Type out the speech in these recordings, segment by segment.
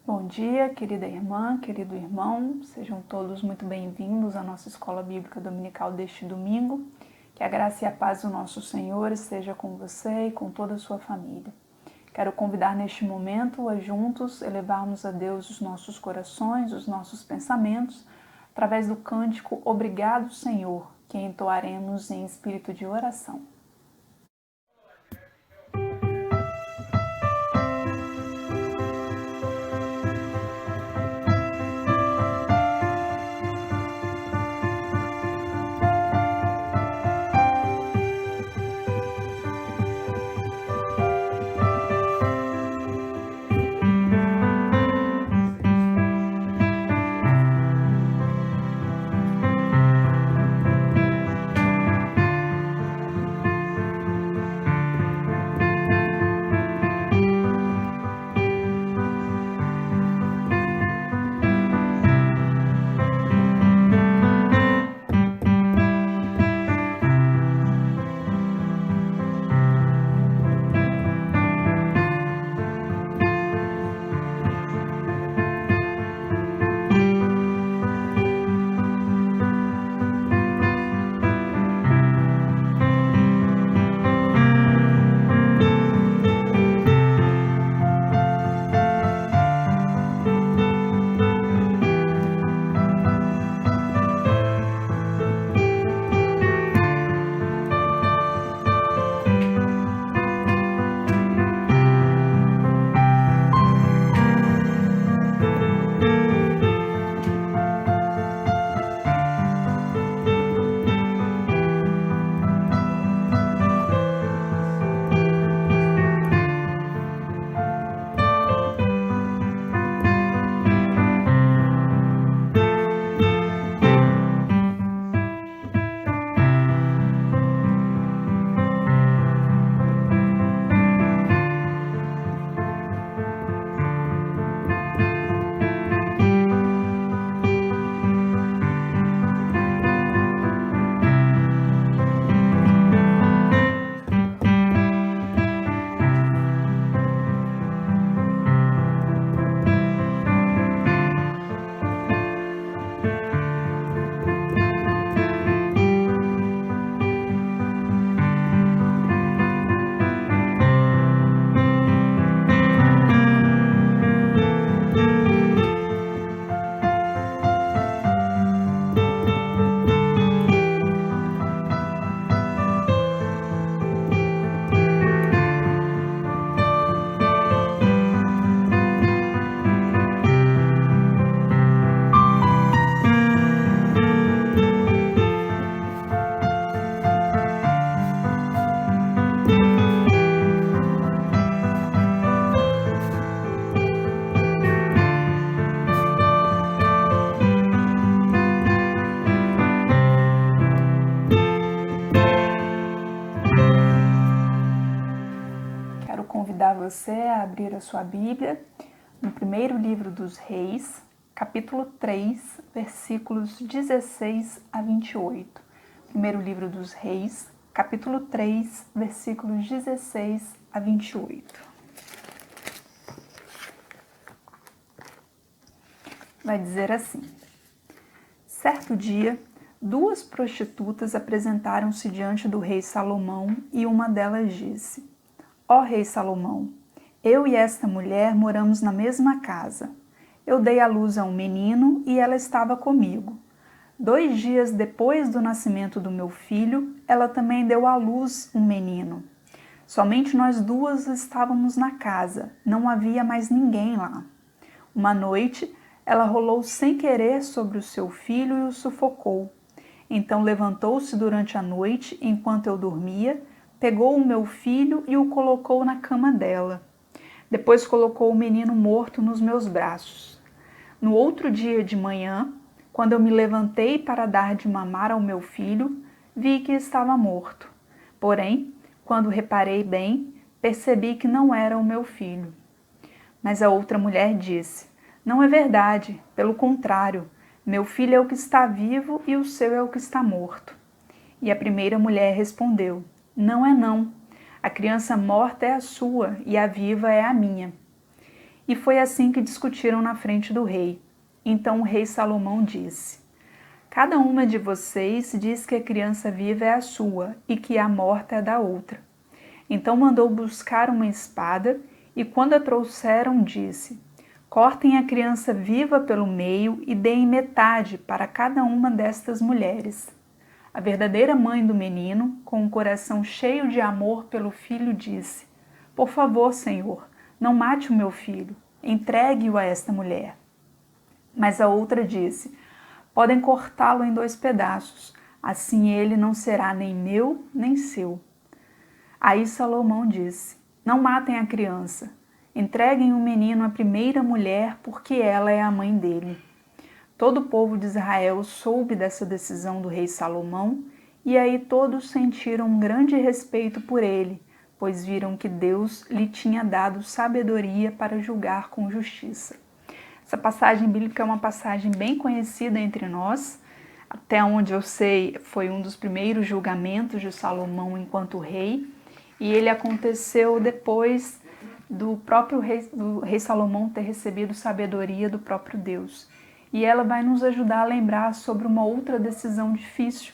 Bom dia, querida irmã, querido irmão, sejam todos muito bem-vindos à nossa Escola Bíblica Dominical deste domingo. Que a graça e a paz do nosso Senhor esteja com você e com toda a sua família. Quero convidar neste momento a juntos elevarmos a Deus os nossos corações, os nossos pensamentos, através do cântico Obrigado, Senhor, que entoaremos em espírito de oração. Quero convidar você a abrir a sua Bíblia no primeiro livro dos Reis, capítulo 3, versículos 16 a 28. Primeiro livro dos Reis, capítulo 3, versículos 16 a 28. Vai dizer assim: Certo dia, duas prostitutas apresentaram-se diante do rei Salomão e uma delas disse: Ó rei Salomão, eu e esta mulher moramos na mesma casa. Eu dei à luz a um menino e ela estava comigo. 2 dias depois do nascimento do meu filho, ela também deu à luz um menino. Somente nós duas estávamos na casa, não havia mais ninguém lá. Uma noite, ela rolou sem querer sobre o seu filho e o sufocou. Então levantou-se durante a noite, enquanto eu dormia, pegou o meu filho e o colocou na cama dela. Depois colocou o menino morto nos meus braços. No outro dia de manhã, quando eu me levantei para dar de mamar ao meu filho, vi que estava morto. Porém, quando reparei bem, percebi que não era o meu filho. Mas a outra mulher disse: Não é verdade, pelo contrário, meu filho é o que está vivo e o seu é o que está morto. E a primeira mulher respondeu: Não é não. A criança morta é a sua e a viva é a minha. E foi assim que discutiram na frente do rei. Então o rei Salomão disse: cada uma de vocês diz que a criança viva é a sua e que a morta é da outra. Então mandou buscar uma espada e, quando a trouxeram, disse: cortem a criança viva pelo meio e deem metade para cada uma destas mulheres. A verdadeira mãe do menino, com o coração cheio de amor pelo filho, disse: por favor, Senhor, não mate o meu filho, entregue-o a esta mulher. Mas a outra disse: podem cortá-lo em 2 pedaços, assim ele não será nem meu nem seu. Aí Salomão disse: não matem a criança, entreguem o menino à primeira mulher, porque ela é a mãe dele. Todo o povo de Israel soube dessa decisão do rei Salomão, e aí todos sentiram um grande respeito por ele, pois viram que Deus lhe tinha dado sabedoria para julgar com justiça. Essa passagem bíblica é uma passagem bem conhecida entre nós. Até onde eu sei, foi um dos primeiros julgamentos de Salomão enquanto rei, e ele aconteceu depois do rei Salomão ter recebido sabedoria do próprio Deus. E ela vai nos ajudar a lembrar sobre uma outra decisão difícil,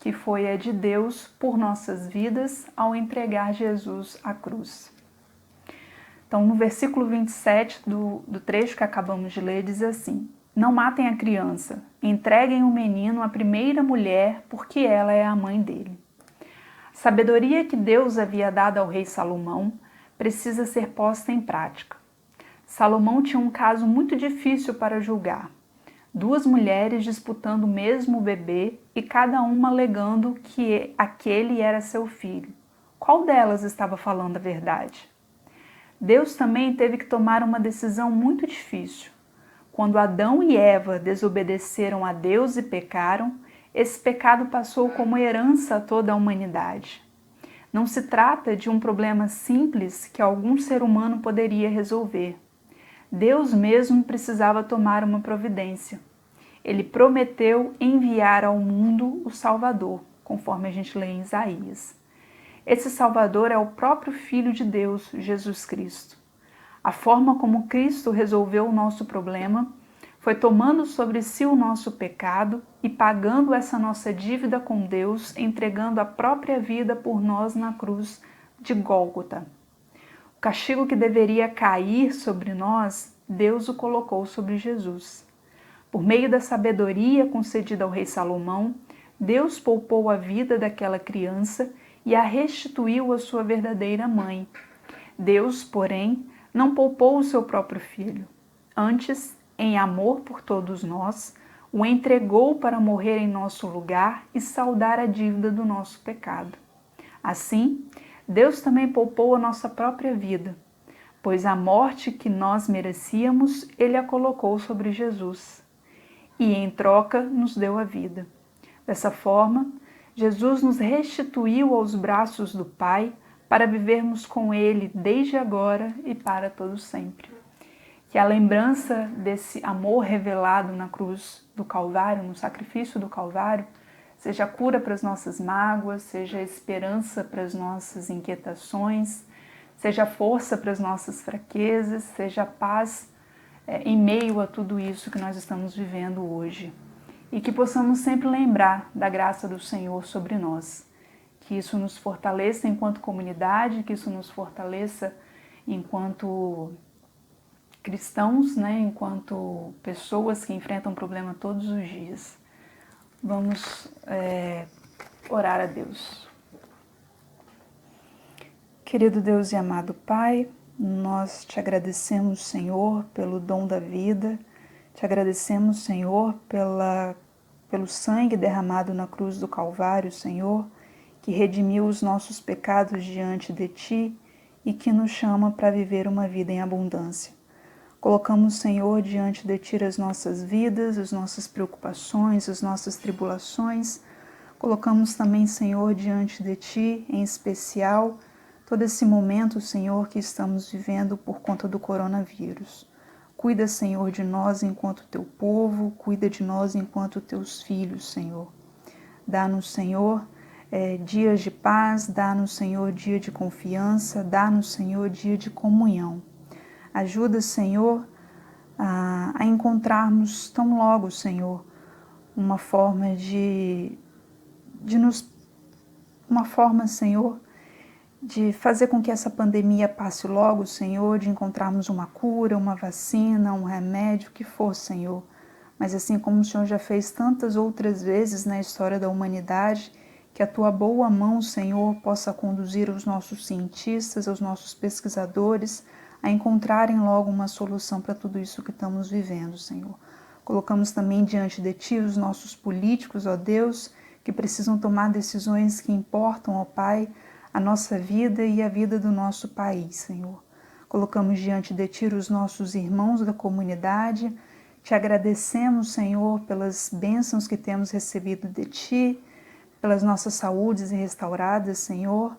que foi a de Deus por nossas vidas ao entregar Jesus à cruz. Então, no versículo 27 do trecho que acabamos de ler, diz assim: não matem a criança, entreguem o menino à primeira mulher, porque ela é a mãe dele. A sabedoria que Deus havia dado ao rei Salomão precisa ser posta em prática. Salomão tinha um caso muito difícil para julgar. 2 mulheres disputando o mesmo bebê e cada uma alegando que aquele era seu filho. Qual delas estava falando a verdade? Deus também teve que tomar uma decisão muito difícil. Quando Adão e Eva desobedeceram a Deus e pecaram, esse pecado passou como herança a toda a humanidade. Não se trata de um problema simples que algum ser humano poderia resolver. Deus mesmo precisava tomar uma providência. Ele prometeu enviar ao mundo o Salvador, conforme a gente lê em Isaías. Esse Salvador é o próprio Filho de Deus, Jesus Cristo. A forma como Cristo resolveu o nosso problema foi tomando sobre si o nosso pecado e pagando essa nossa dívida com Deus, entregando a própria vida por nós na cruz de Gólgota. O castigo que deveria cair sobre nós, Deus o colocou sobre Jesus. Por meio da sabedoria concedida ao rei Salomão, Deus poupou a vida daquela criança e a restituiu à sua verdadeira mãe. Deus, porém, não poupou o seu próprio filho. Antes, em amor por todos nós, o entregou para morrer em nosso lugar e saldar a dívida do nosso pecado. Assim, Deus também poupou a nossa própria vida, pois a morte que nós merecíamos, Ele a colocou sobre Jesus. E, em troca, nos deu a vida. Dessa forma, Jesus nos restituiu aos braços do Pai para vivermos com Ele desde agora e para todo sempre. Que a lembrança desse amor revelado na cruz do Calvário, no sacrifício do Calvário, seja cura para as nossas mágoas, seja esperança para as nossas inquietações, seja força para as nossas fraquezas, seja paz em meio a tudo isso que nós estamos vivendo hoje. E que possamos sempre lembrar da graça do Senhor sobre nós. Que isso nos fortaleça enquanto comunidade, que isso nos fortaleça enquanto cristãos, enquanto pessoas que enfrentam problema todos os dias. Vamos orar a Deus. Querido Deus e amado Pai, nós te agradecemos, Senhor, pelo dom da vida, te agradecemos, Senhor, pelo sangue derramado na cruz do Calvário, Senhor, que redimiu os nossos pecados diante de Ti e que nos chama para viver uma vida em abundância. Colocamos, Senhor, diante de Ti as nossas vidas, as nossas preocupações, as nossas tribulações. Colocamos também, Senhor, diante de Ti, em especial, todo esse momento, Senhor, que estamos vivendo por conta do coronavírus. Cuida, Senhor, de nós enquanto Teu povo, cuida de nós enquanto Teus filhos, Senhor. Dá-nos, Senhor, dias de paz, dá-nos, Senhor, dia de confiança, dá-nos, Senhor, dia de comunhão. Ajuda, Senhor, a encontrarmos tão logo, Senhor, uma forma, Senhor, de fazer com que essa pandemia passe logo, Senhor, de encontrarmos uma cura, uma vacina, um remédio, o que for, Senhor. Mas assim como o Senhor já fez tantas outras vezes na história da humanidade, que a Tua boa mão, Senhor, possa conduzir os nossos cientistas, os nossos pesquisadores, a encontrarem logo uma solução para tudo isso que estamos vivendo, Senhor. Colocamos também diante de Ti os nossos políticos, ó Deus, que precisam tomar decisões que importam, ó Pai, a nossa vida e a vida do nosso país, Senhor. Colocamos diante de Ti os nossos irmãos da comunidade. Te agradecemos, Senhor, pelas bênçãos que temos recebido de Ti, pelas nossas saúdes restauradas, Senhor.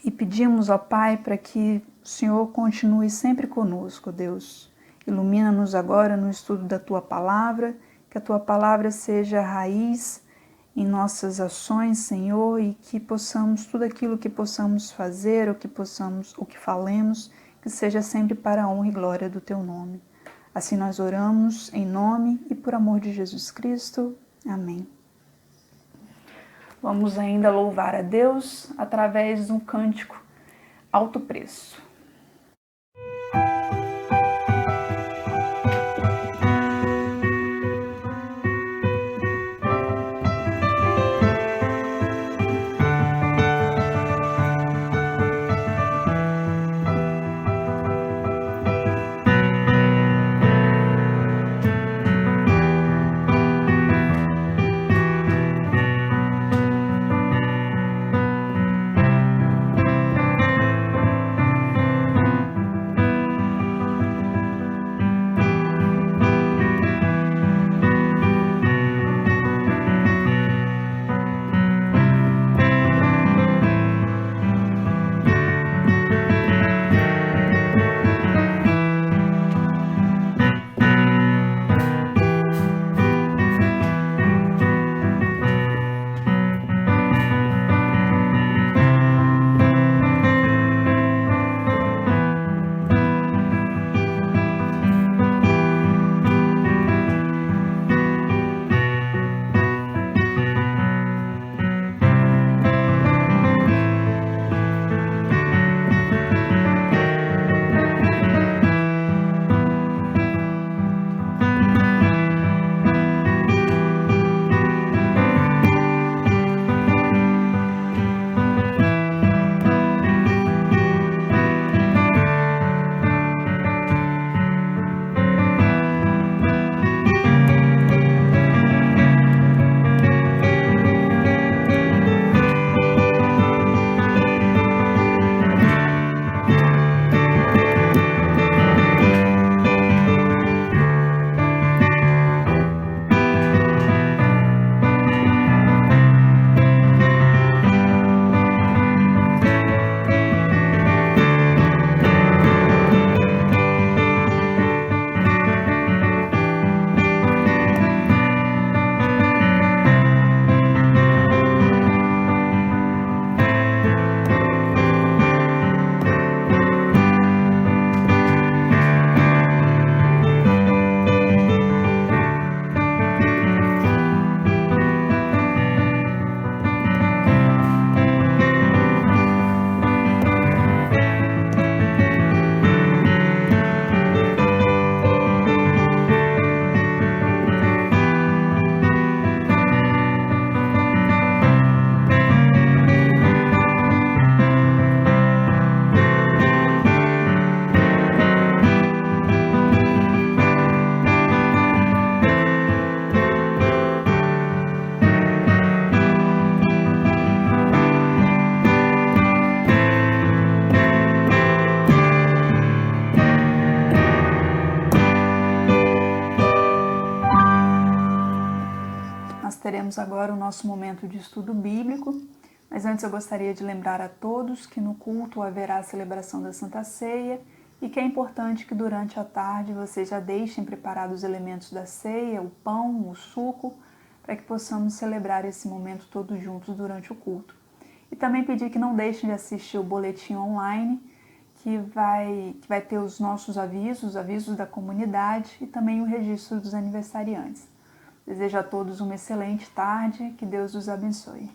E pedimos, ó Pai, para que o Senhor continue sempre conosco, Deus. Ilumina-nos agora no estudo da Tua Palavra, que a Tua Palavra seja a raiz em nossas ações, Senhor, e que possamos, tudo aquilo que possamos fazer, o que falemos, que seja sempre para a honra e glória do Teu nome. Assim nós oramos em nome e por amor de Jesus Cristo. Amém. Vamos ainda louvar a Deus através de um cântico Alto Preço. Teremos agora o nosso momento de estudo bíblico, mas antes eu gostaria de lembrar a todos que no culto haverá a celebração da Santa Ceia e que é importante que durante a tarde vocês já deixem preparados os elementos da ceia, o pão, o suco, para que possamos celebrar esse momento todos juntos durante o culto. E também pedir que não deixem de assistir o boletim online, que vai ter os nossos avisos da comunidade e também o registro dos aniversariantes. Desejo a todos uma excelente tarde, que Deus os abençoe.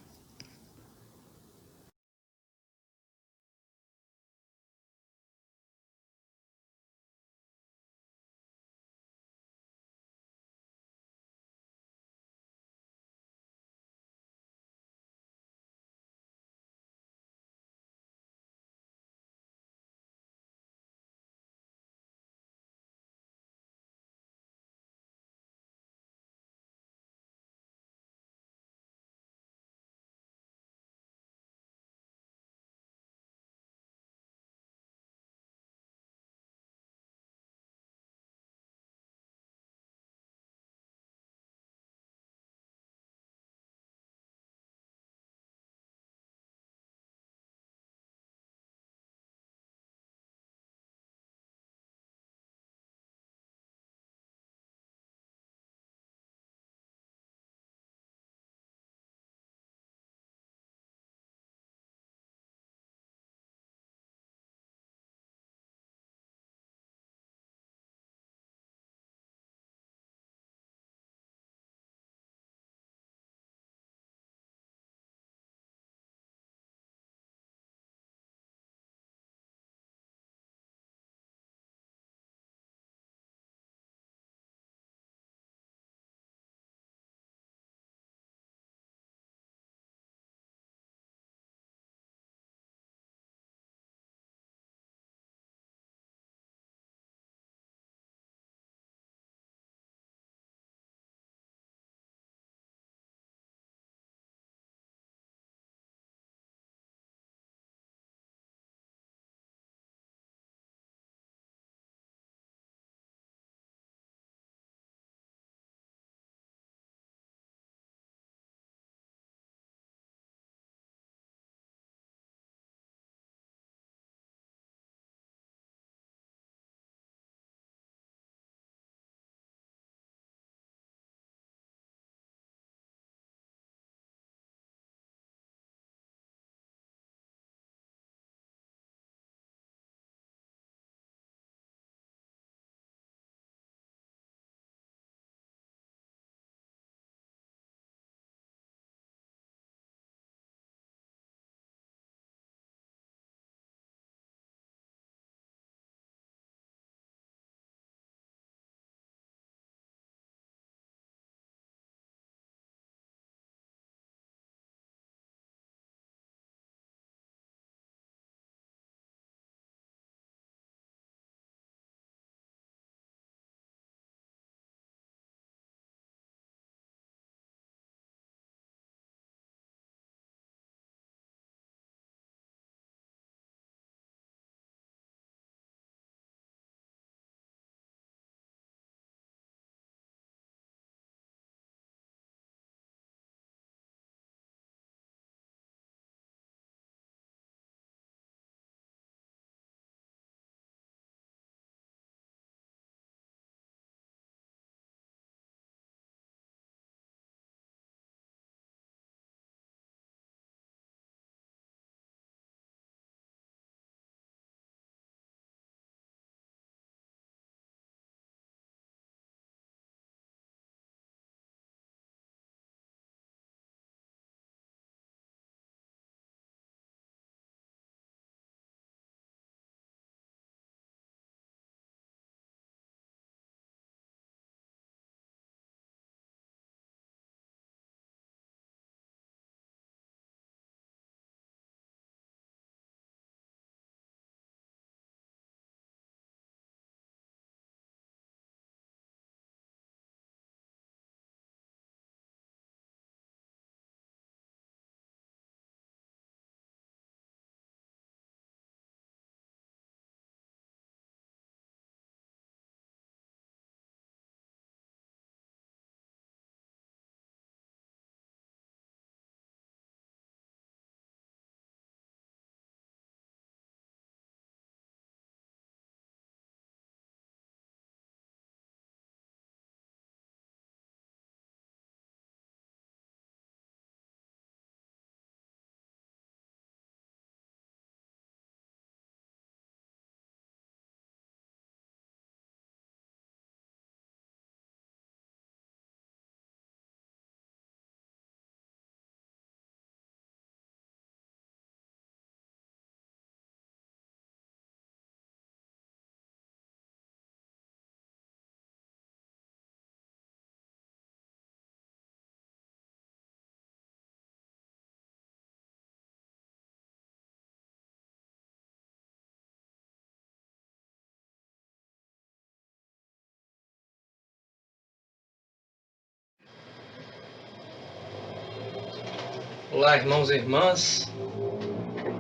Olá, irmãos e irmãs.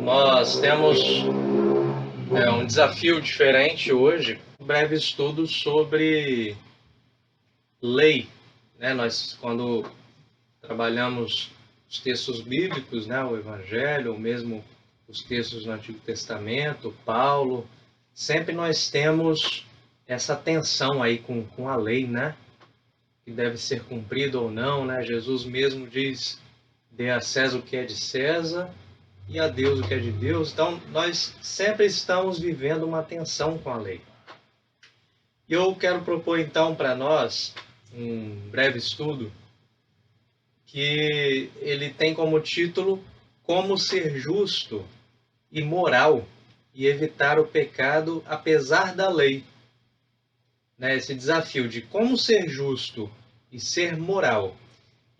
Nós temos um desafio diferente hoje, um breve estudo sobre lei. Nós, quando trabalhamos os textos bíblicos, o Evangelho, ou mesmo os textos do Antigo Testamento, Paulo, sempre nós temos essa tensão aí com a lei, que deve ser cumprido ou não, Jesus mesmo diz: dê a César o que é de César e a Deus o que é de Deus. Então, nós sempre estamos vivendo uma tensão com a lei. E eu quero propor, então, para nós um breve estudo que ele tem como título Como ser justo e moral e evitar o pecado apesar da lei. Esse desafio de como ser justo e ser moral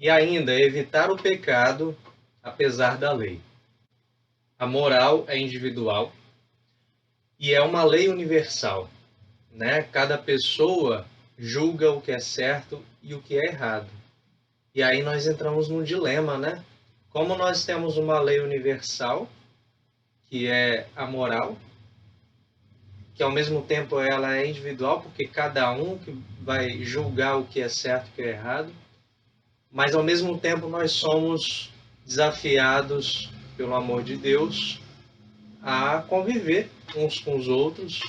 e ainda evitar o pecado apesar da lei. A moral é individual e é uma lei universal, Cada pessoa julga o que é certo e o que é errado. E aí nós entramos num dilema, Como nós temos uma lei universal, que é a moral, que ao mesmo tempo ela é individual, porque cada um que vai julgar o que é certo e o que é errado, mas ao mesmo tempo nós somos desafiados pelo amor de Deus a conviver uns com os outros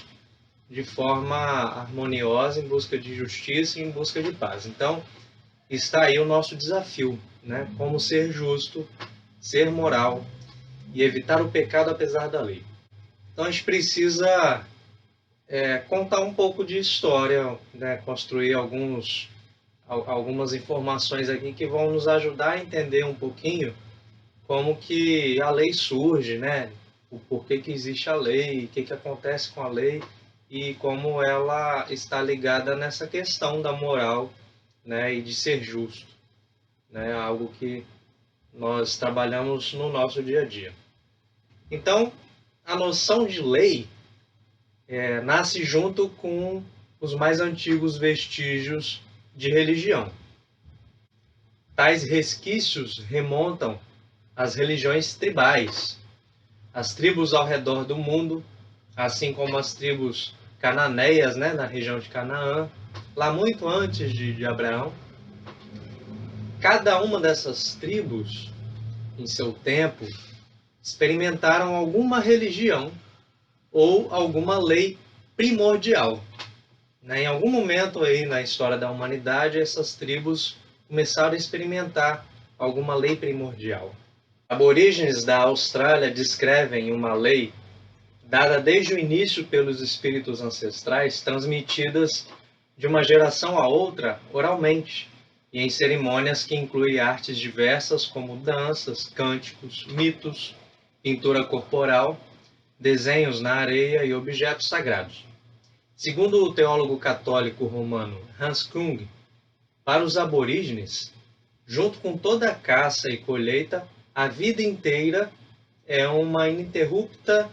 de forma harmoniosa, em busca de justiça e em busca de paz. Então, está aí o nosso desafio, Como ser justo, ser moral e evitar o pecado apesar da lei. Então, a gente precisa contar um pouco de história, construir algumas informações aqui que vão nos ajudar a entender um pouquinho como que a lei surge, O porquê que existe a lei, o que acontece com a lei e como ela está ligada nessa questão da moral, e de ser justo, Algo que nós trabalhamos no nosso dia a dia. Então, a noção de lei nasce junto com os mais antigos vestígios de religião. Tais resquícios remontam às religiões tribais. As tribos ao redor do mundo, assim como as tribos cananeias, na região de Canaã, lá muito antes de Abraão. Cada uma dessas tribos, em seu tempo, experimentaram alguma religião ou alguma lei primordial. Em algum momento aí na história da humanidade, essas tribos começaram a experimentar alguma lei primordial. Aborígenes da Austrália descrevem uma lei dada desde o início pelos espíritos ancestrais, transmitidas de uma geração a outra oralmente, e em cerimônias que incluem artes diversas como danças, cânticos, mitos, pintura corporal, desenhos na areia e objetos sagrados. Segundo o teólogo católico romano Hans Kung, para os aborígenes, junto com toda a caça e colheita, a vida inteira é uma ininterrupta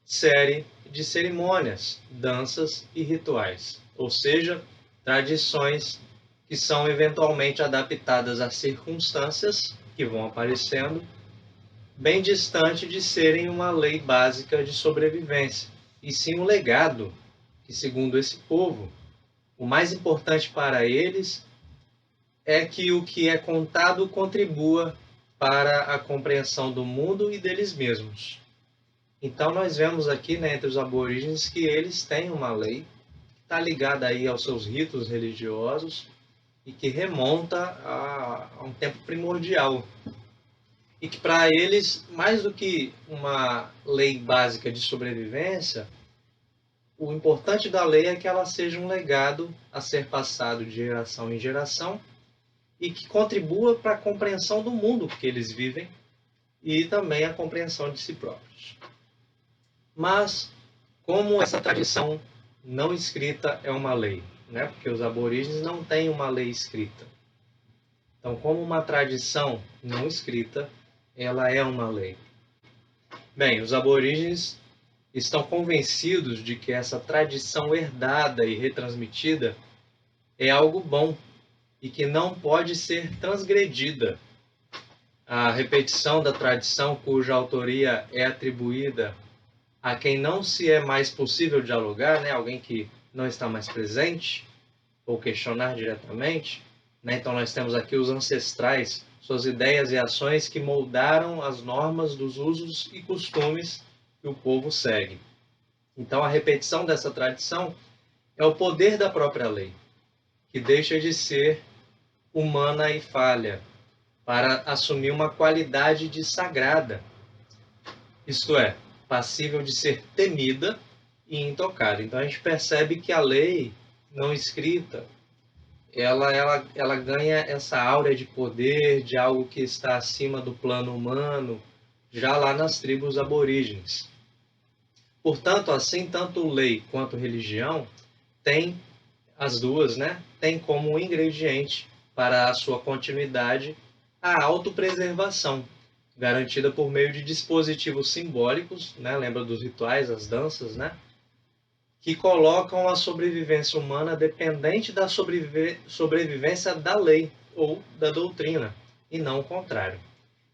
série de cerimônias, danças e rituais, ou seja, tradições que são eventualmente adaptadas às circunstâncias que vão aparecendo, bem distante de serem uma lei básica de sobrevivência, e sim um legado que, segundo esse povo, o mais importante para eles é que o que é contado contribua para a compreensão do mundo e deles mesmos. Então nós vemos aqui, entre os aborígenes, que eles têm uma lei que está ligada aí aos seus ritos religiosos e que remonta a um tempo primordial. E que para eles, mais do que uma lei básica de sobrevivência, o importante da lei é que ela seja um legado a ser passado de geração em geração e que contribua para a compreensão do mundo que eles vivem e também a compreensão de si próprios. Mas, como essa tradição não escrita é uma lei, Porque os aborígenes não têm uma lei escrita. Então, como uma tradição não escrita, ela é uma lei. Bem, os aborígenes estão convencidos de que essa tradição herdada e retransmitida é algo bom e que não pode ser transgredida. a repetição da tradição cuja autoria é atribuída a quem não se é mais possível dialogar, né? Alguém que não está mais presente, ou questionar diretamente, né? Então nós temos aqui os ancestrais, suas ideias e ações que moldaram as normas dos usos e costumes que o povo segue. Então a repetição dessa tradição é o poder da própria lei, que deixa de ser humana e falha, para assumir uma qualidade de sagrada, isto é, passível de ser temida e intocada. Então a gente percebe que a lei não escrita, ela ganha essa áurea de poder, de algo que está acima do plano humano, já lá nas tribos aborígenes. Portanto, assim, tanto lei quanto religião têm, as duas, né, têm como ingrediente para a sua continuidade a autopreservação, garantida por meio de dispositivos simbólicos, né, lembra dos rituais, as danças, né, que colocam a sobrevivência humana dependente da sobrevivência da lei ou da doutrina, e não o contrário.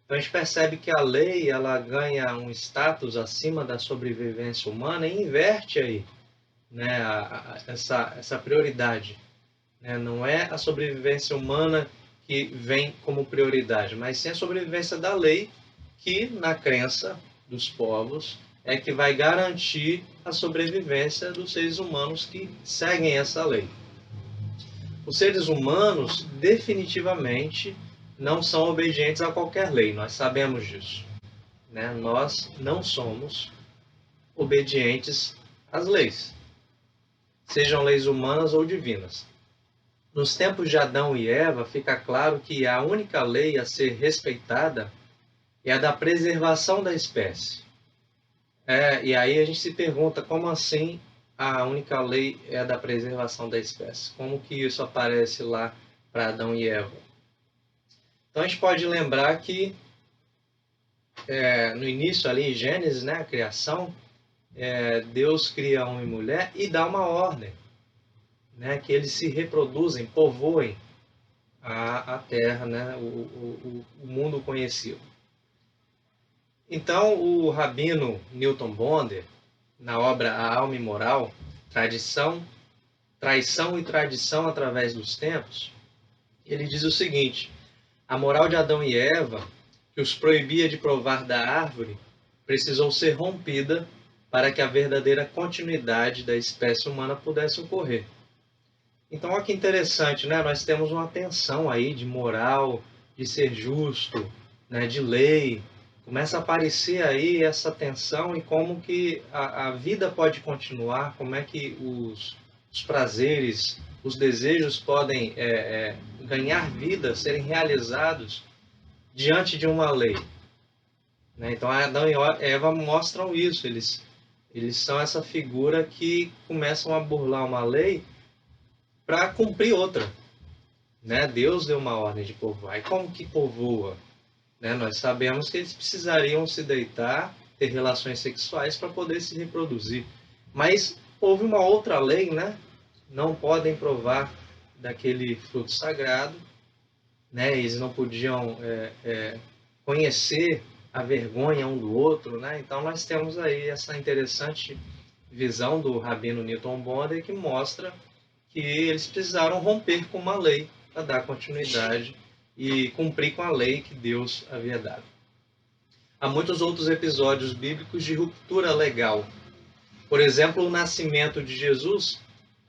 Então a gente percebe que a lei ela ganha um status acima da sobrevivência humana e inverte aí, né, essa prioridade. Né? Não é a sobrevivência humana que vem como prioridade, mas sim a sobrevivência da lei, que na crença dos povos é que vai garantir a sobrevivência dos seres humanos que seguem essa lei. Os seres humanos definitivamente não são obedientes a qualquer lei, nós sabemos disso. Né? Nós não somos obedientes às leis, sejam leis humanas ou divinas. Nos tempos de Adão e Eva, fica claro que a única lei a ser respeitada é a da preservação da espécie. E aí a gente se pergunta como assim a única lei é a da preservação da espécie? Como que isso aparece lá para Adão e Eva? Então a gente pode lembrar que no início ali em Gênesis, né, a criação, Deus cria homem e mulher e dá uma ordem, né, que eles se reproduzem, povoem a terra, né, o mundo conhecido. Então, o rabino Newton Bonder, na obra A Alma e Moral, Traição e Tradição através dos Tempos, ele diz o seguinte: a moral de Adão e Eva, que os proibia de provar da árvore, precisou ser rompida para que a verdadeira continuidade da espécie humana pudesse ocorrer. Então, olha que interessante, né? Nós temos uma tensão aí de moral, de ser justo, né? De lei. Começa a aparecer aí essa tensão e como que a vida pode continuar, como é que os prazeres, os desejos podem ganhar vida, serem realizados diante de uma lei. Né? Então, Adão e Eva mostram isso. Eles são essa figura que começam a burlar uma lei para cumprir outra. Né? Deus deu uma ordem de povoar. E como que povoa? Né? Nós sabemos que eles precisariam se deitar, ter relações sexuais para poder se reproduzir. Mas houve uma outra lei, né? Não podem provar daquele fruto sagrado, né? Eles não podiam conhecer a vergonha um do outro, né? Então nós temos aí essa interessante visão do rabino Newton Bonder que mostra que eles precisaram romper com uma lei para dar continuidade e cumprir com a lei que Deus havia dado. Há muitos outros episódios bíblicos de ruptura legal. Por exemplo, o nascimento de Jesus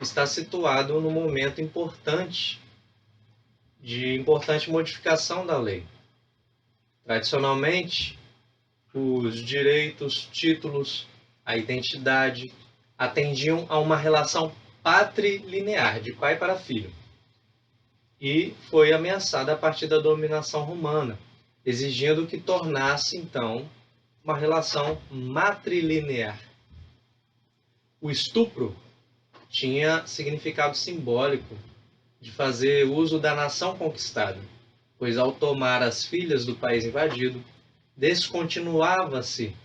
está situado num momento importante, de importante modificação da lei. Tradicionalmente, os direitos, títulos, a identidade atendiam a uma relação patrilinear, de pai para filho. E foi ameaçada a partir da dominação romana, exigindo que tornasse, então, uma relação matrilinear. O estupro tinha significado simbólico de fazer uso da nação conquistada, pois ao tomar as filhas do país invadido, descontinuava-se,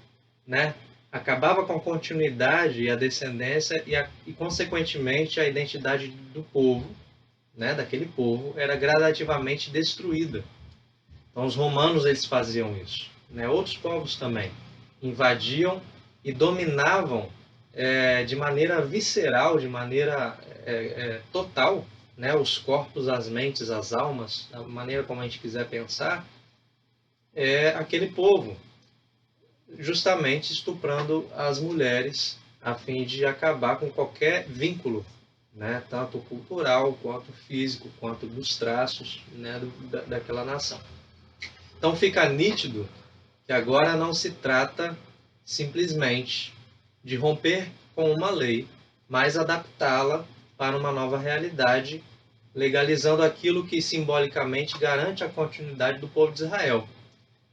né? Acabava com a continuidade e a descendência e consequentemente, a identidade do povo, né? Daquele povo, era gradativamente destruída. Então, os romanos eles faziam isso, né? Outros povos também invadiam e dominavam de maneira visceral, de maneira total, né? Os corpos, as mentes, as almas, da maneira como a gente quiser pensar, aquele povo, justamente estuprando as mulheres a fim de acabar com qualquer vínculo, né? Tanto cultural, quanto físico, quanto dos traços, né? daquela nação. Então fica nítido que agora não se trata simplesmente de romper com uma lei, mas adaptá-la para uma nova realidade, legalizando aquilo que simbolicamente garante a continuidade do povo de Israel.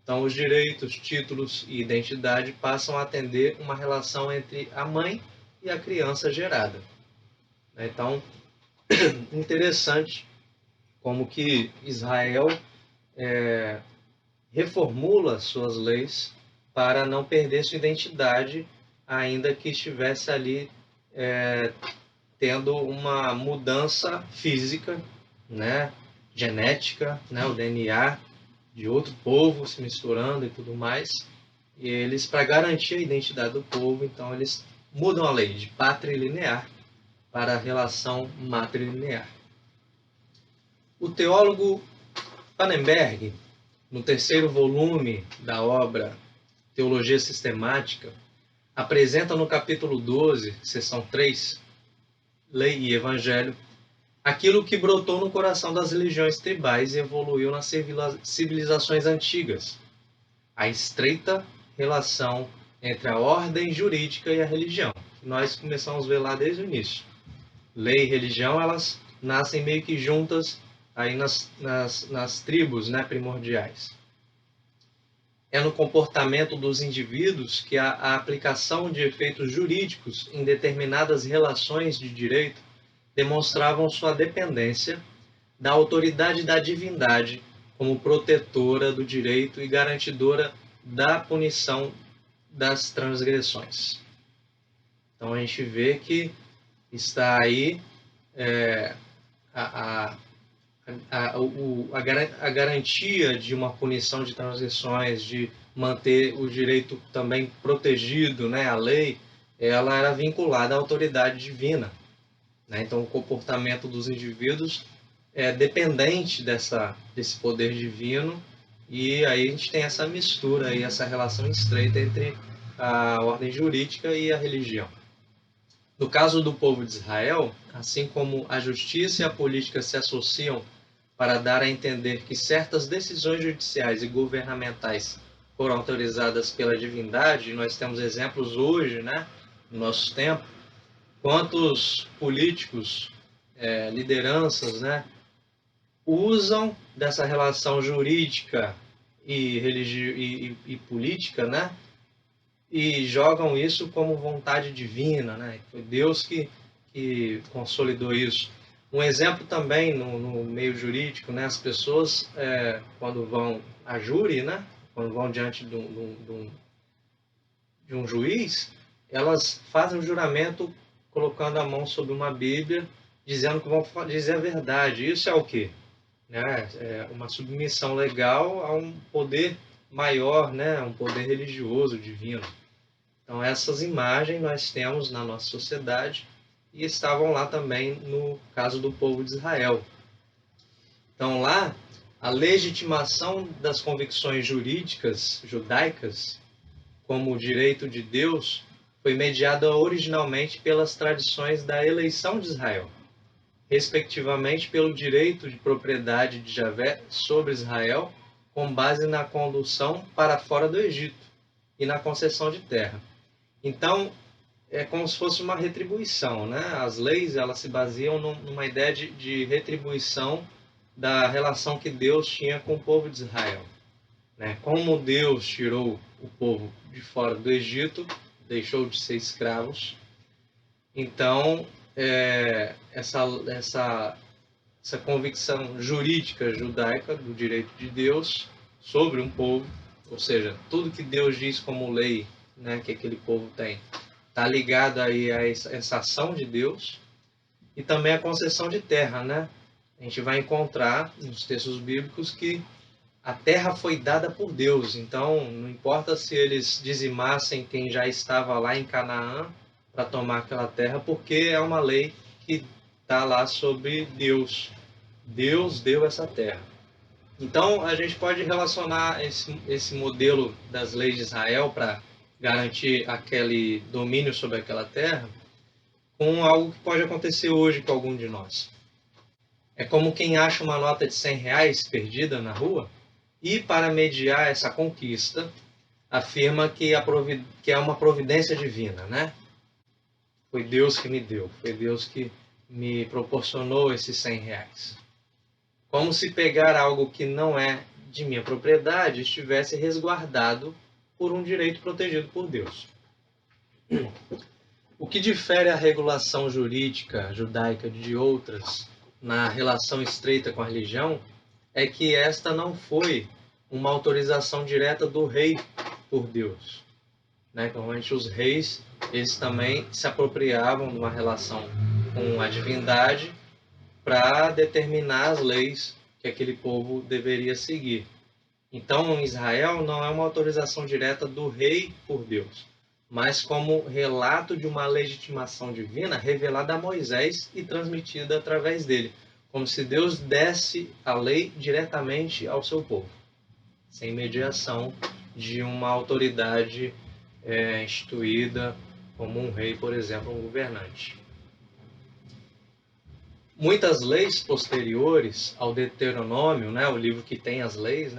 Então, os direitos, títulos e identidade passam a atender uma relação entre a mãe e a criança gerada. Então, interessante como que Israel reformula suas leis para não perder sua identidade, ainda que estivesse ali tendo uma mudança física, né, genética, né, o DNA de outro povo se misturando e tudo mais. E eles, para garantir a identidade do povo, então eles mudam a lei de patrilinear para a relação matrilinear. O teólogo Pannenberg, no terceiro volume da obra Teologia Sistemática, apresenta no capítulo 12, seção 3, Lei e Evangelho, aquilo que brotou no coração das religiões tribais e evoluiu nas civilizações antigas: a estreita relação entre a ordem jurídica e a religião. Nós começamos a ver lá desde o início. Lei e religião, elas nascem meio que juntas aí nas tribos, né, primordiais. É no comportamento dos indivíduos que a aplicação de efeitos jurídicos em determinadas relações de direito demonstravam sua dependência da autoridade da divindade como protetora do direito e garantidora da punição das transgressões. Então a gente vê que está aí a garantia de uma punição de transgressões, de manter o direito também protegido, né? A lei, ela era vinculada à autoridade divina, né? Então o comportamento dos indivíduos é dependente desse poder divino, e aí a gente tem essa mistura, aí, essa relação estreita entre a ordem jurídica e a religião. No caso do povo de Israel, assim como a justiça e a política se associam para dar a entender que certas decisões judiciais e governamentais foram autorizadas pela divindade, nós temos exemplos hoje, né, no nosso tempo, quantos políticos, lideranças, né, usam dessa relação jurídica e política, né, e jogam isso como vontade divina, né? Foi Deus que consolidou isso. Um exemplo também no meio jurídico, né? As pessoas, quando vão a júri, né? Quando vão diante de um juiz, elas fazem o juramento colocando a mão sobre uma Bíblia, dizendo que vão dizer a verdade. Isso é o quê? É uma submissão legal a um poder maior, né? Um poder religioso, divino. Então essas imagens nós temos na nossa sociedade e estavam lá também no caso do povo de Israel. Então lá, a legitimação das convicções jurídicas judaicas como o direito de Deus foi mediada originalmente pelas tradições da eleição de Israel, respectivamente pelo direito de propriedade de Javé sobre Israel, com base na condução para fora do Egito e na concessão de terra. Então, é como se fosse uma retribuição, né? As leis, elas se baseiam numa ideia de retribuição da relação que Deus tinha com o povo de Israel, né? Como Deus tirou o povo de fora do Egito, deixou de ser escravos, então essa convicção jurídica judaica do direito de Deus sobre um povo, ou seja, tudo que Deus diz como lei, né, que aquele povo tem, está ligado aí a essa ação de Deus, e também a concessão de terra, né? A gente vai encontrar nos textos bíblicos que a terra foi dada por Deus. Então, não importa se eles dizimassem quem já estava lá em Canaã para tomar aquela terra, porque é uma lei que está lá sobre Deus. Deus deu essa terra. Então, a gente pode relacionar esse modelo das leis de Israel para garantir aquele domínio sobre aquela terra com algo que pode acontecer hoje com algum de nós. É como quem acha uma nota de R$ 100 perdida na rua e, para mediar essa conquista, afirma que é uma providência divina, né? Foi Deus que me deu, foi Deus que me proporcionou esses R$ 100. Como se pegar algo que não é de minha propriedade estivesse resguardado por um direito protegido por Deus. O que difere a regulação jurídica judaica de outras na relação estreita com a religião é que esta não foi uma autorização direta do rei por Deus. Normalmente os reis, eles também se apropriavam de uma relação com a divindade para determinar as leis que aquele povo deveria seguir. Então, em Israel, não é uma autorização direta do rei por Deus, mas como relato de uma legitimação divina revelada a Moisés e transmitida através dele, como se Deus desse a lei diretamente ao seu povo, sem mediação de uma autoridade instituída como um rei, por exemplo, um governante. Muitas leis posteriores ao Deuteronômio, o livro que tem as leis,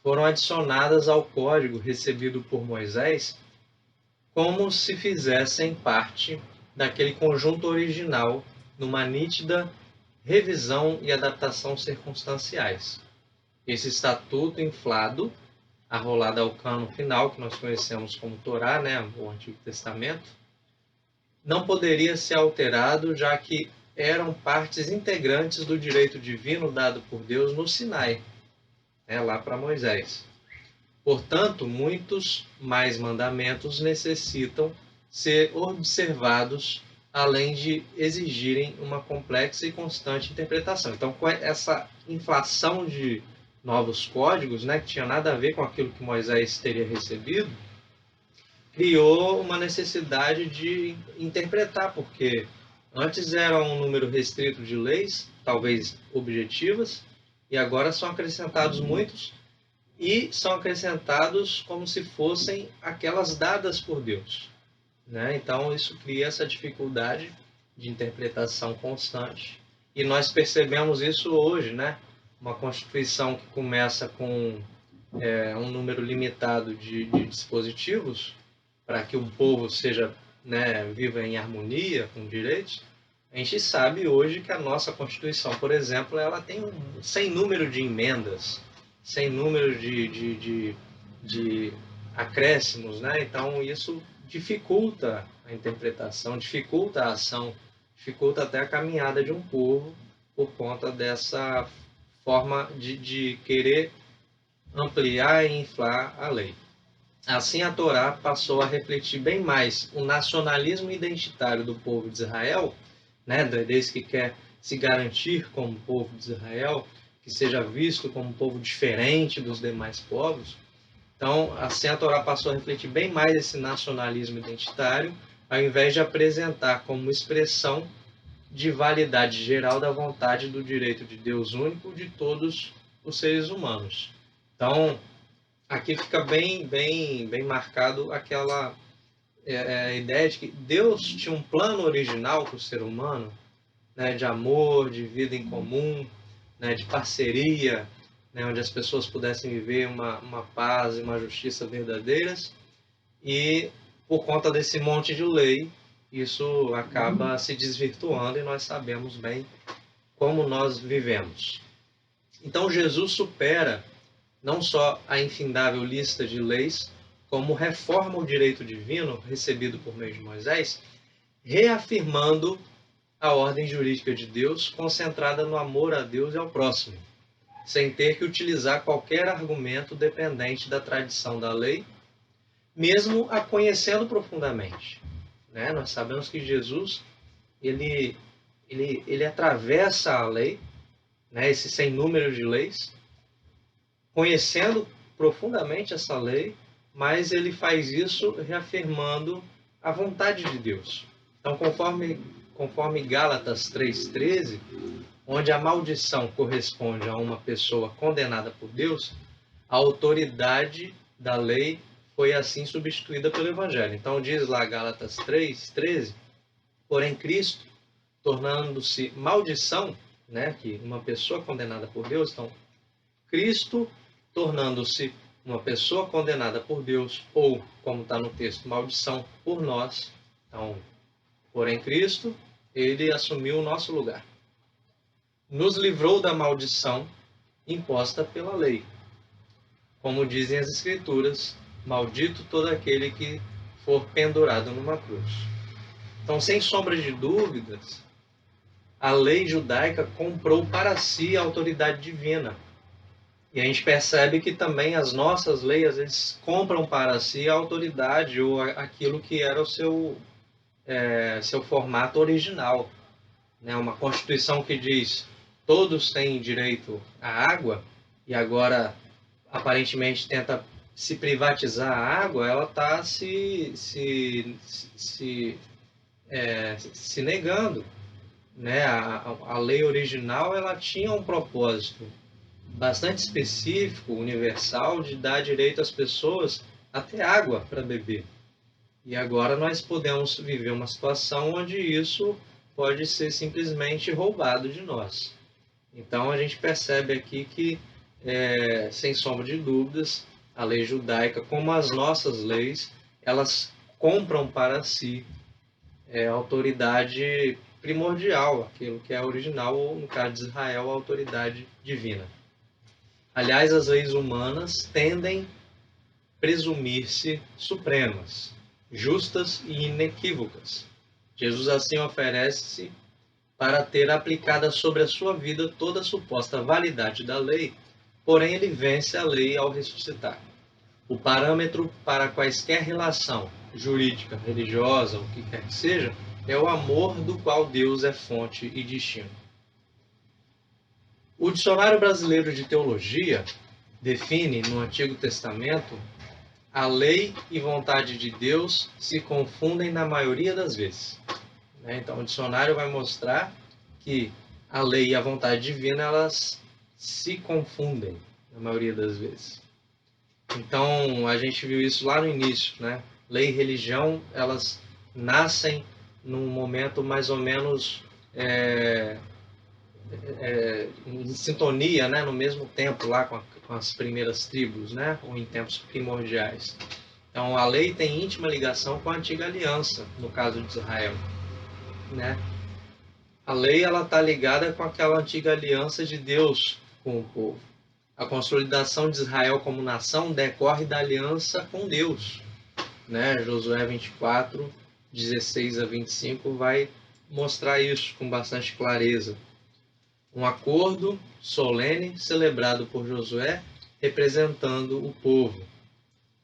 foram adicionadas ao código recebido por Moisés como se fizessem parte daquele conjunto original, numa nítida revisão e adaptação circunstanciais. Esse estatuto inflado, arrolado ao cânon final, que nós conhecemos como Torá, o Antigo Testamento, não poderia ser alterado, já que eram partes integrantes do direito divino dado por Deus no Sinai, lá para Moisés. Portanto, muitos mais mandamentos necessitam ser observados, além de exigirem uma complexa e constante interpretação. Então, com essa inflação de novos códigos, que tinha nada a ver com aquilo que Moisés teria recebido, criou uma necessidade de interpretar, porque antes era um número restrito de leis, talvez objetivas, e agora são acrescentados muitos, e são acrescentados como se fossem aquelas dadas por Deus. Então, isso cria essa dificuldade de interpretação constante. E nós percebemos isso hoje, uma Constituição que começa com um número limitado de dispositivos, para que o povo seja, viva em harmonia com direitos. A gente sabe hoje que a nossa Constituição, por exemplo, ela tem sem número de emendas, sem número de acréscimos, Então isso dificulta a interpretação, dificulta a ação, dificulta até a caminhada de um povo por conta dessa forma de querer ampliar e inflar a lei. Assim, a Torá passou a refletir bem mais o nacionalismo identitário do povo de Israel, desde que quer se garantir como povo de Israel, que seja visto como um povo diferente dos demais povos. Então, assim, a Torá passou a refletir bem mais esse nacionalismo identitário, ao invés de apresentar como expressão de validade geral da vontade do direito de Deus único de todos os seres humanos. Então, aqui fica bem marcado aquela ideia de que Deus tinha um plano original para o ser humano, de amor, de vida em comum, de parceria, onde as pessoas pudessem viver uma paz e uma justiça verdadeiras. E por conta desse monte de lei, isso acaba se desvirtuando e nós sabemos bem como nós vivemos. Então Jesus supera não só a infindável lista de leis, como reforma o direito divino recebido por meio de Moisés, reafirmando a ordem jurídica de Deus concentrada no amor a Deus e ao próximo, sem ter que utilizar qualquer argumento dependente da tradição da lei, mesmo a conhecendo profundamente. Nós sabemos que Jesus ele atravessa a lei, esse sem número de leis, conhecendo profundamente essa lei, mas ele faz isso reafirmando a vontade de Deus. Então, conforme Gálatas 3,13, onde a maldição corresponde a uma pessoa condenada por Deus, a autoridade da lei foi assim substituída pelo Evangelho. Então diz lá Gálatas 3,13, porém Cristo, tornando-se maldição, né, que uma pessoa condenada por Deus, então Cristo tornando-se uma pessoa condenada por Deus, ou, como está no texto, maldição por nós. Então, porém Cristo, ele assumiu o nosso lugar. Nos livrou da maldição imposta pela lei. Como dizem as Escrituras, maldito todo aquele que for pendurado numa cruz. Então, sem sombra de dúvidas, a lei judaica comprou para si a autoridade divina. E a gente percebe que também as nossas leis, às vezes, compram para si a autoridade ou aquilo que era o seu formato original. Né? Uma Constituição que diz todos têm direito à água e agora aparentemente tenta se privatizar a água, ela está se negando. Né? A lei original ela tinha um propósito bastante específico, universal, de dar direito às pessoas a ter água para beber. E agora nós podemos viver uma situação onde isso pode ser simplesmente roubado de nós. Então a gente percebe aqui que, sem sombra de dúvidas, a lei judaica, como as nossas leis, elas compram para si a autoridade primordial, aquilo que é original, ou no caso de Israel, a autoridade divina. Aliás, as leis humanas tendem a presumir-se supremas, justas e inequívocas. Jesus assim oferece-se para ter aplicada sobre a sua vida toda a suposta validade da lei, porém ele vence a lei ao ressuscitar. O parâmetro para quaisquer relação jurídica, religiosa, o que quer que seja, é o amor do qual Deus é fonte e destino. O Dicionário Brasileiro de Teologia define no Antigo Testamento: a lei e vontade de Deus se confundem na maioria das vezes. Então, o dicionário vai mostrar que a lei e a vontade divina elas se confundem na maioria das vezes. Então, a gente viu isso lá no início, né? Lei e religião, elas nascem num momento mais ou menos em sintonia, né? No mesmo tempo lá com as primeiras tribos, né? Ou em tempos primordiais. Então, a lei tem íntima ligação com a antiga aliança, no caso de Israel, né? A lei ela está ligada com aquela antiga aliança de Deus com o povo. A consolidação de Israel como nação decorre da aliança com Deus. Né? Josué 24, 16 a 25 vai mostrar isso com bastante clareza. Um acordo solene celebrado por Josué representando o povo.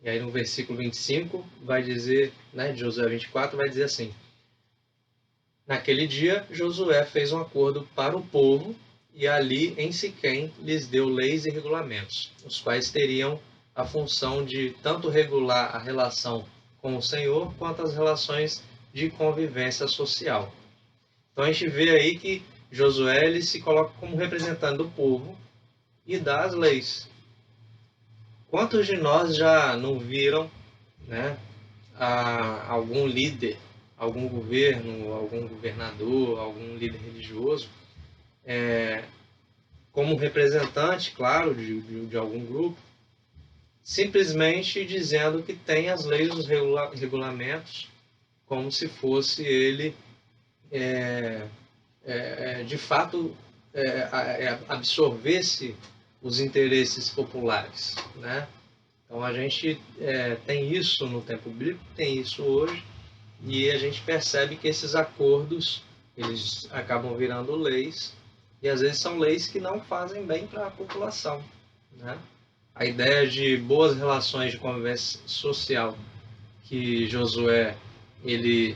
E aí no versículo 25 vai dizer, né, de Josué 24, vai dizer assim: naquele dia, Josué fez um acordo para o povo e ali em Siquém lhes deu leis e regulamentos, os quais teriam a função de tanto regular a relação com o Senhor quanto as relações de convivência social. Então a gente vê aí que Josué ele se coloca como representante do povo e dá as leis. Quantos de nós já não viram, né, algum líder, algum governo, algum governador, algum líder religioso, como representante, claro, de algum grupo, simplesmente dizendo que tem as leis, os regulamentos, como se fosse ele, de fato, absorvesse os interesses populares, né? Então a gente tem isso no tempo bíblico, tem isso hoje, e a gente percebe que esses acordos eles acabam virando leis, e às vezes são leis que não fazem bem para a população, né? A ideia de boas relações de convivência social que Josué ele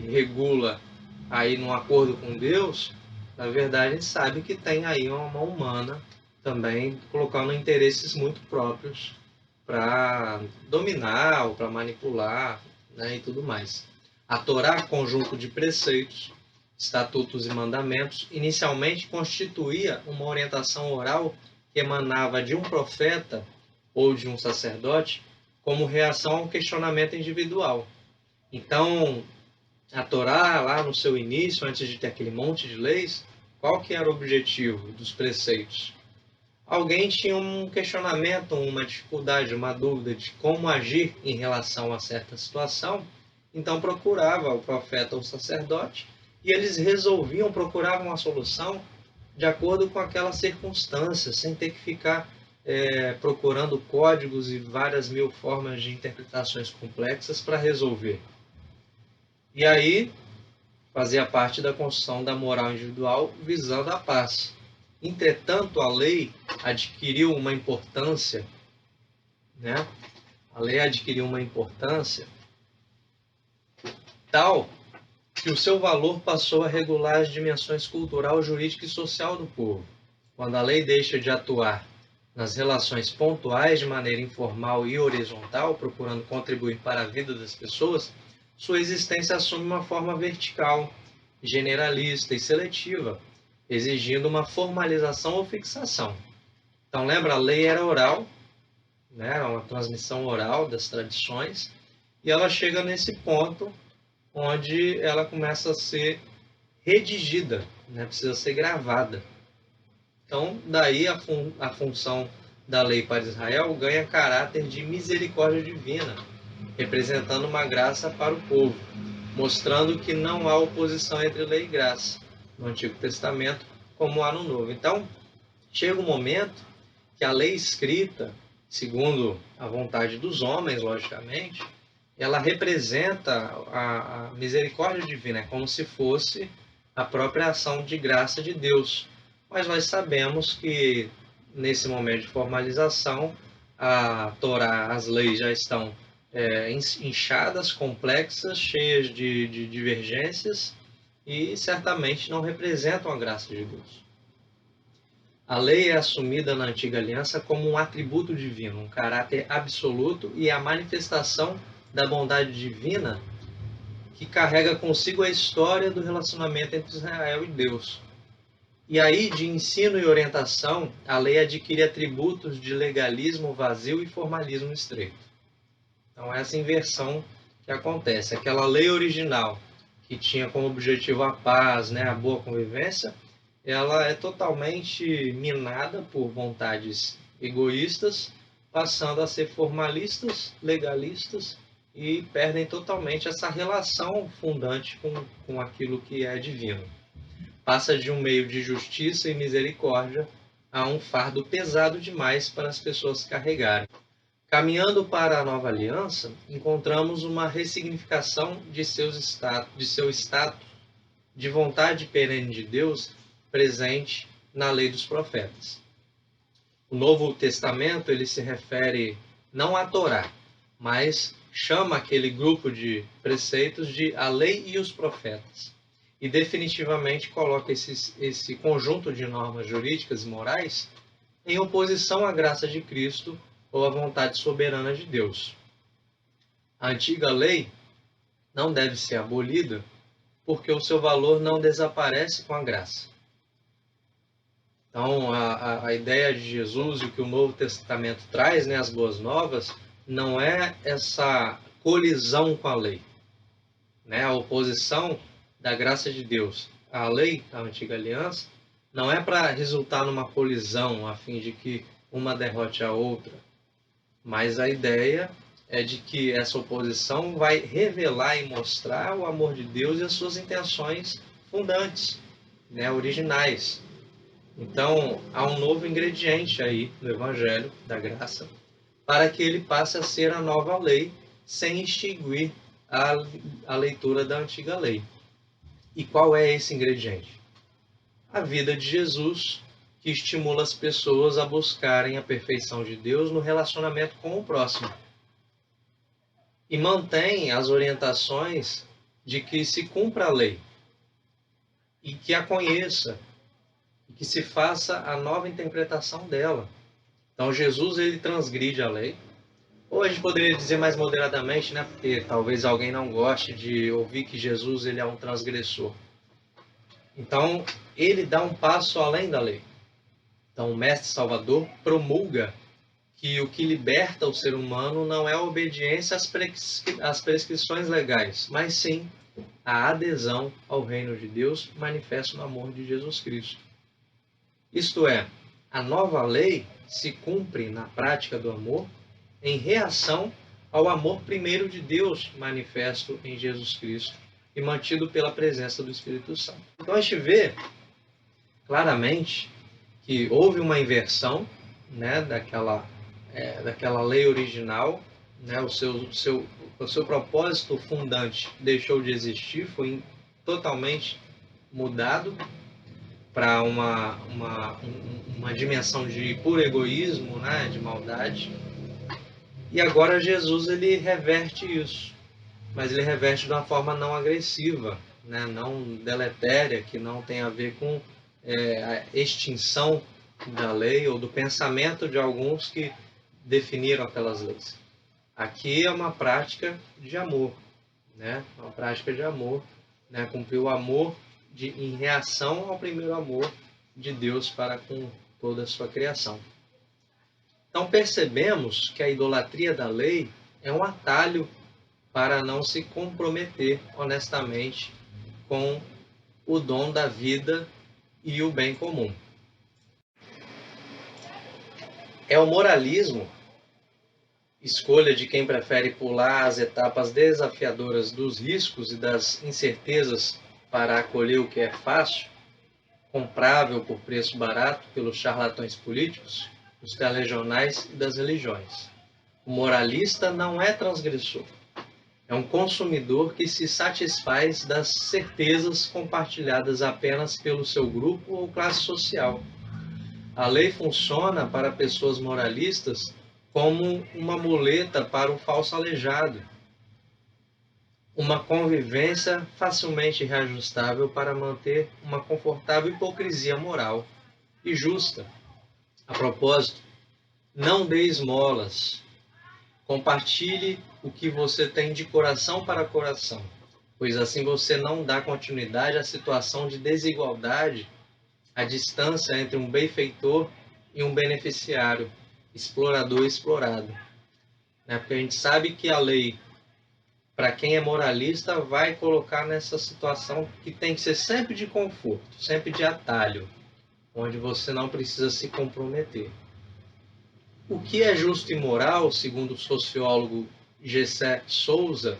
regula aí num acordo com Deus, na verdade a gente sabe que tem aí uma mão humana também colocando interesses muito próprios para dominar ou para manipular, né, e tudo mais. A Torá, conjunto de preceitos, estatutos e mandamentos, inicialmente constituía uma orientação oral que emanava de um profeta ou de um sacerdote como reação ao questionamento individual. Então, a Torá, lá no seu início, antes de ter aquele monte de leis, qual que era o objetivo dos preceitos? Alguém tinha um questionamento, uma dificuldade, uma dúvida de como agir em relação a certa situação, então procurava o profeta ou o sacerdote e eles resolviam, procuravam a solução de acordo com aquela circunstância, sem ter que ficar procurando códigos e várias mil formas de interpretações complexas para resolver. E aí fazia parte da construção da moral individual visando a paz. Entretanto, a lei adquiriu uma importância, né? A lei adquiriu uma importância tal que o seu valor passou a regular as dimensões cultural, jurídica e social do povo. Quando a lei deixa de atuar nas relações pontuais de maneira informal e horizontal, procurando contribuir para a vida das pessoas, sua existência assume uma forma vertical, generalista e seletiva, exigindo uma formalização ou fixação. Então, lembra, a lei era oral, né, uma transmissão oral das tradições, e ela chega nesse ponto onde ela começa a ser redigida, né, precisa ser gravada. Então, daí a função da lei para Israel ganha caráter de misericórdia divina, representando uma graça para o povo, mostrando que não há oposição entre lei e graça no Antigo Testamento como há no Novo. Então, chega um momento que a lei escrita, segundo a vontade dos homens, logicamente, ela representa a misericórdia divina, é como se fosse a própria ação de graça de Deus. Mas nós sabemos que nesse momento de formalização, a Torá, as leis já estão inchadas, complexas, cheias de divergências e certamente não representam a graça de Deus. A lei é assumida na Antiga Aliança como um atributo divino, um caráter absoluto e a manifestação da bondade divina que carrega consigo a história do relacionamento entre Israel e Deus. E aí, de ensino e orientação, a lei adquire atributos de legalismo vazio e formalismo estreito. Então, essa inversão que acontece. Aquela lei original, que tinha como objetivo a paz, né, a boa convivência, ela é totalmente minada por vontades egoístas, passando a ser formalistas, legalistas, e perdem totalmente essa relação fundante com aquilo que é divino. Passa de um meio de justiça e misericórdia a um fardo pesado demais para as pessoas carregarem. Caminhando para a nova aliança, encontramos uma ressignificação de seu status de vontade perene de Deus presente na lei dos profetas. O Novo Testamento ele se refere não à Torá, mas chama aquele grupo de preceitos de a lei e os profetas. E definitivamente coloca esse conjunto de normas jurídicas e morais em oposição à graça de Cristo ou à vontade soberana de Deus. A antiga lei não deve ser abolida porque o seu valor não desaparece com a graça. Então, a ideia de Jesus e o que o Novo Testamento traz, né, as boas novas, não é essa colisão com a lei, né, a oposição da graça de Deus à lei, à antiga aliança, não é para resultar numa colisão a fim de que uma derrote a outra, mas a ideia é de que essa oposição vai revelar e mostrar o amor de Deus e as suas intenções fundantes, né, originais. Então, há um novo ingrediente aí no Evangelho da Graça para que ele passe a ser a nova lei sem extinguir a leitura da antiga lei. E qual é esse ingrediente? A vida de Jesus, que estimula as pessoas a buscarem a perfeição de Deus no relacionamento com o próximo. E mantém as orientações de que se cumpra a lei e que a conheça, e que se faça a nova interpretação dela. Então Jesus ele transgride a lei, ou a gente poderia dizer mais moderadamente, né? Porque talvez alguém não goste de ouvir que Jesus ele é um transgressor. Então ele dá um passo além da lei. Então o Mestre Salvador promulga que o que liberta o ser humano não é a obediência às prescrições legais, mas sim a adesão ao reino de Deus manifesto no amor de Jesus Cristo. Isto é, a nova lei se cumpre na prática do amor em reação ao amor primeiro de Deus manifesto em Jesus Cristo e mantido pela presença do Espírito Santo. Então a gente vê claramente que houve uma inversão, né, daquela lei original, né, o seu propósito fundante deixou de existir, foi totalmente mudado para uma dimensão de puro egoísmo, né, de maldade. E agora Jesus ele reverte isso, mas ele reverte de uma forma não agressiva, né, não deletéria, que não tem a ver com a extinção da lei ou do pensamento de alguns que definiram aquelas leis. Aqui é uma prática de amor, né? Uma prática de amor, né? Cumprir o amor em reação ao primeiro amor de Deus para com toda a sua criação. Então percebemos que a idolatria da lei é um atalho para não se comprometer honestamente com o dom da vida e o bem comum. É o moralismo, escolha de quem prefere pular as etapas desafiadoras dos riscos e das incertezas para acolher o que é fácil, comprável por preço barato pelos charlatões políticos, dos telejornais e das religiões. O moralista não é transgressor. É um consumidor que se satisfaz das certezas compartilhadas apenas pelo seu grupo ou classe social. A lei funciona para pessoas moralistas como uma muleta para o falso aleijado, uma convivência facilmente reajustável para manter uma confortável hipocrisia moral e justa. A propósito, não dê esmolas. Compartilhe o que você tem de coração para coração, pois assim você não dá continuidade à situação de desigualdade, à distância entre um benfeitor e um beneficiário, explorador e explorado. Porque a gente sabe que a lei, para quem é moralista, vai colocar nessa situação que tem que ser sempre de conforto, sempre de atalho, onde você não precisa se comprometer. O que é justo e moral, segundo o sociólogo Gessé Souza,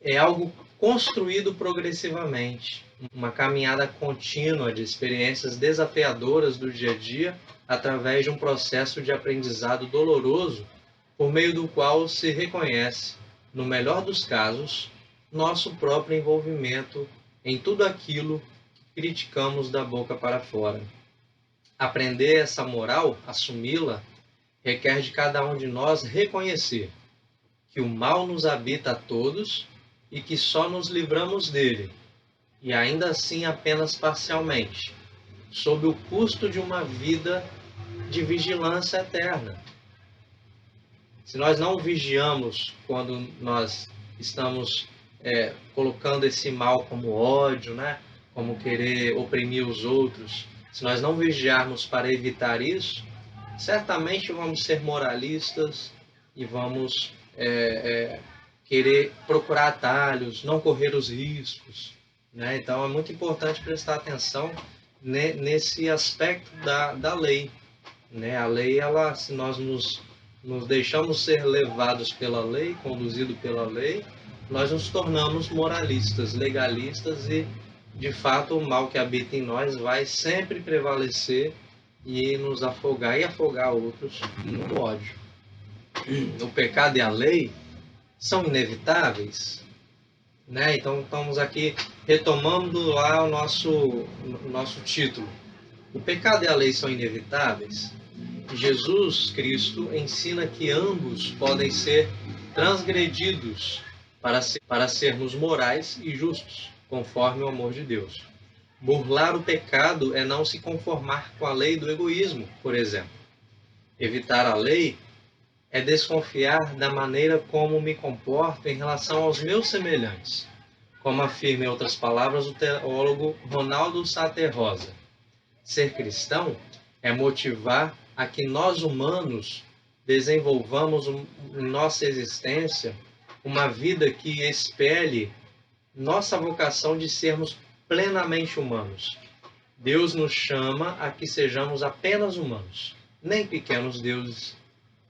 é algo construído progressivamente, uma caminhada contínua de experiências desafiadoras do dia a dia através de um processo de aprendizado doloroso, por meio do qual se reconhece, no melhor dos casos, nosso próprio envolvimento em tudo aquilo que criticamos da boca para fora. Aprender essa moral, assumi-la, requer de cada um de nós reconhecer que o mal nos habita a todos e que só nos livramos dele, e ainda assim apenas parcialmente, sob o custo de uma vida de vigilância eterna. Se nós não vigiamos quando nós estamos colocando esse mal como ódio, né? Como querer oprimir os outros, se nós não vigiarmos para evitar isso, certamente vamos ser moralistas e vamos querer procurar atalhos, não correr os riscos, né? Então é muito importante prestar atenção nesse aspecto da lei, né? A lei, se nós nos deixamos ser levados pela lei, conduzidos pela lei, nós nos tornamos moralistas, legalistas e, de fato, o mal que habita em nós vai sempre prevalecer e nos afogar e afogar outros no ódio. O pecado e a lei são inevitáveis, né? Então estamos aqui retomando lá o nosso título. O pecado e a lei são inevitáveis? Jesus Cristo ensina que ambos podem ser transgredidos para sermos morais e justos, conforme o amor de Deus. Burlar o pecado é não se conformar com a lei do egoísmo, por exemplo. Evitar a lei é desconfiar da maneira como me comporto em relação aos meus semelhantes. Como afirma em outras palavras o teólogo Ronaldo Sater Rosa, ser cristão é motivar a que nós humanos desenvolvamos em nossa existência uma vida que espelhe nossa vocação de sermos plenamente humanos. Deus nos chama a que sejamos apenas humanos, nem pequenos deuses,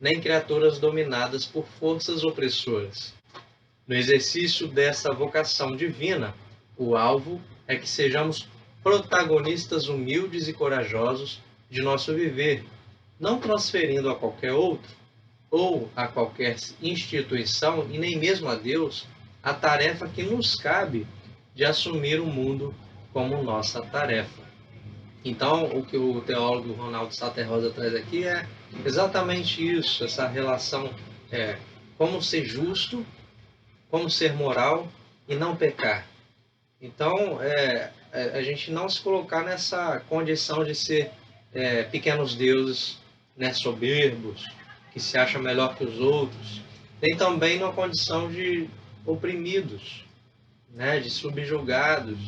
nem criaturas dominadas por forças opressoras. No exercício dessa vocação divina, o alvo é que sejamos protagonistas humildes e corajosos de nosso viver, não transferindo a qualquer outro ou a qualquer instituição e nem mesmo a Deus a tarefa que nos cabe de assumir o mundo como nossa tarefa. Então, o que o teólogo Ronaldo Sater Rosa traz aqui é exatamente isso, essa relação como ser justo, como ser moral e não pecar. Então, a gente não se colocar nessa condição de ser pequenos deuses, né, soberbos, que se acham melhor que os outros, nem também numa condição de oprimidos, né, de subjugados,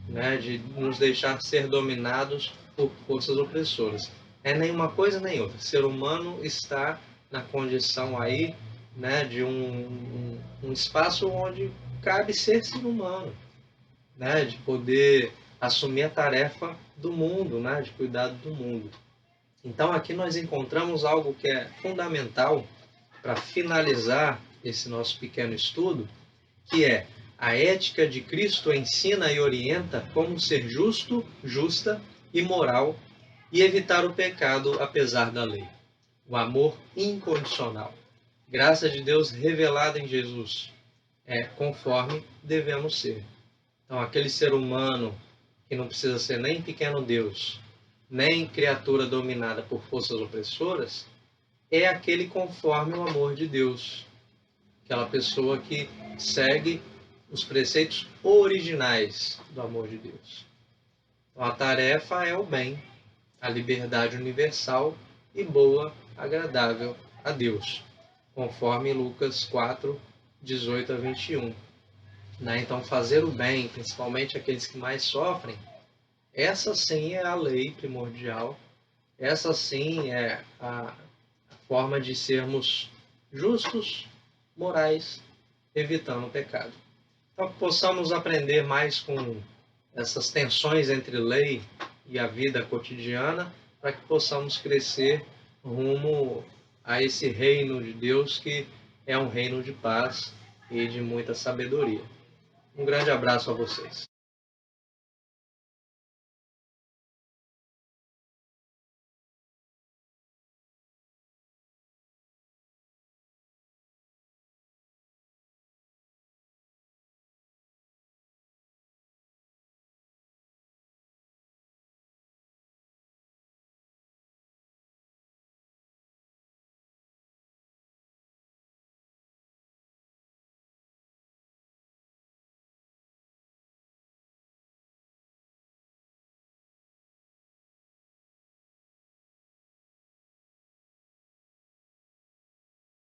né, de nos deixar ser dominados por forças opressoras. É nem uma coisa nem outra. O ser humano está na condição aí, né, de um espaço onde cabe ser humano, né, de poder assumir a tarefa do mundo, né, de cuidado do mundo. Então aqui nós encontramos algo que é fundamental para finalizar esse nosso pequeno estudo, que é a ética de Cristo ensina e orienta como ser justo, justa e moral e evitar o pecado apesar da lei. O amor incondicional. Graça de Deus revelada em Jesus. É conforme devemos ser. Então, aquele ser humano que não precisa ser nem pequeno Deus, nem criatura dominada por forças opressoras, é aquele conforme o amor de Deus. Aquela pessoa que segue os preceitos originais do amor de Deus. Então, a tarefa é o bem, a liberdade universal e boa, agradável a Deus, conforme Lucas 4, 18 a 21. Né? Então, fazer o bem, principalmente aqueles que mais sofrem, essa sim é a lei primordial, essa sim é a forma de sermos justos, morais, evitando o pecado. Então, que possamos aprender mais com essas tensões entre lei e a vida cotidiana, para que possamos crescer rumo a esse reino de Deus, que é um reino de paz e de muita sabedoria. Um grande abraço a vocês.